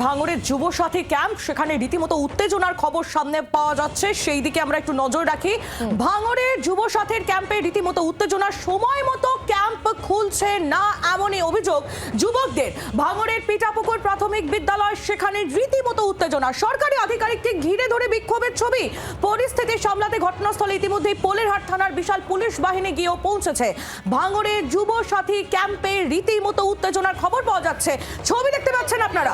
ভাঙড়ের যুব সাথী ক্যাম্প, সেখানে রীতিমতো উত্তেজনার খবর সামনে পাওয়া যাচ্ছে, সেই দিকে আমরা একটু নজর রাখি। ভাঙড়ের যুব সাথীর ক্যাম্পে রীতিমতো উত্তেজনা, সময় মতো ক্যাম্প খুলছে না এমনই অভিযোগ যুবকদের। ভাঙড়ের পিঠাপুকুর প্রাথমিক বিদ্যালয়, সেখানে রীতিমতো উত্তেজনা, সরকারি আধিকারিককে ঘিরে ধরে বিক্ষোভের ছবি। পরিস্থিতি সামলাতে ঘটনাস্থলে ইতিমধ্যেই পোলেরহাট থানার বিশাল পুলিশ বাহিনী গিয়েও পৌঁছেছে। ভাঙড়ের যুব সাথী ক্যাম্পে রীতিমতো উত্তেজনার খবর পাওয়া যাচ্ছে, ছবি দেখতে পাচ্ছেন আপনারা।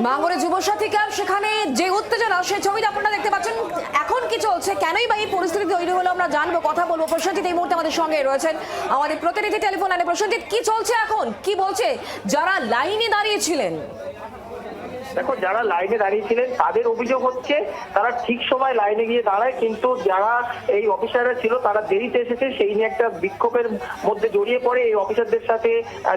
ভাঙড়ে যুবসাথী ক্যাম্প, সেখানে যে উত্তেজনা, সেই ছবিটা আপনারা দেখতে পাচ্ছেন। এখন কি চলছে, কেনই বা এই পরিস্থিতি তৈরি হলো, আমরা জানবো, কথা বলবো। প্রসেনজিৎ এই মুহূর্তে আমাদের সঙ্গে রয়েছেন, আমাদের প্রতিনিধি টেলিফোন লাইনে। প্রসেনজিৎ, কি চলছে এখন, কি বলছে যারা লাইনে দাঁড়িয়েছিলেন? দেখো, যারা লাইনে দাঁড়িয়েছিলেন তাদের অভিযোগ হচ্ছে তারা ঠিক সময় লাইনে গিয়ে দাঁড়ায়, কিন্তু যারা এই অফিসাররা ছিল তারা দেরিতে এসেছে, সেই নিয়ে একটা বিক্ষোভের মধ্যে জড়িয়ে পড়ে এই অফিসারদের সাথে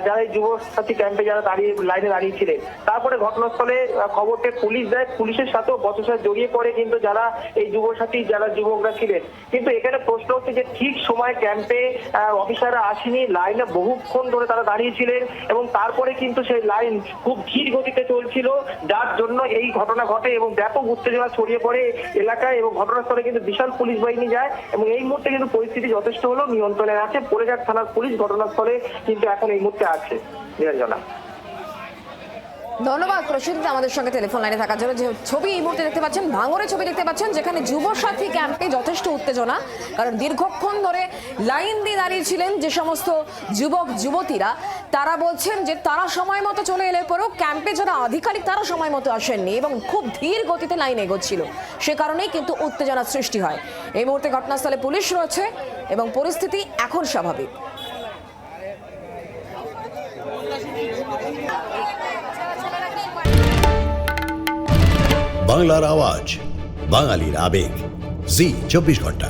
যারা এই যুব সাথী ক্যাম্পে যারা লাইনে দাঁড়িয়েছিলেন। তারপরে ঘটনাস্থলে খবর পেয়ে পুলিশ যায়, পুলিশের সাথেও বচসায় জড়িয়ে পড়ে কিন্তু যারা এই যুব সাথী যারা যুবকরা ছিলেন। কিন্তু এখানে প্রশ্ন হচ্ছে যে ঠিক সময় ক্যাম্পে অফিসাররা আসেনি, লাইনে বহুক্ষণ ধরে তারা দাঁড়িয়েছিলেন এবং তারপরে কিন্তু সেই লাইন খুব ধীর গতিতে চলছিল, যার জন্য এই ঘটনা ঘটে এবং ব্যাপক উত্তেজনা ছড়িয়ে পড়ে এলাকায়। এবং ঘটনাস্থলে কিন্তু বিশাল পুলিশ বাহিনী যায় এবং এই মুহূর্তে কিন্তু পরিস্থিতি যথেষ্ট হলো নিয়ন্ত্রণে আছে। পোলেরহাট থানার পুলিশ ঘটনাস্থলে কিন্তু এখন এই মুহূর্তে আছে। নিরঞ্জনা, ধন্যবাদ প্রসেনজিৎ আমাদের সঙ্গে টেলিফোন লাইনে থাকার জন্য। যে ছবি এই মুহূর্তে দেখতে পাচ্ছেন, ভাঙড়ের ছবি দেখতে পাচ্ছেন, যেখানে যুব সাথী ক্যাম্পে যথেষ্ট উত্তেজনা, কারণ দীর্ঘক্ষণ ধরে লাইন দিয়ে দাঁড়িয়েছিলেন যে সমস্ত যুবক যুবতীরা। তারা বলছেন যে তারা সময় মতো চলে এলে পরেও ক্যাম্পে যারা আধিকারিক তারা সময় মতো আসেননি এবং খুব ধীর গতিতে লাইন এগোচ্ছিল, সে কারণেই কিন্তু উত্তেজনার সৃষ্টি হয়। এই মুহূর্তে ঘটনাস্থলে পুলিশ রয়েছে এবং পরিস্থিতি এখন স্বাভাবিক। বাংলার আওয়াজ, বাঙালির আবেগ, জি 24 ঘন্টা।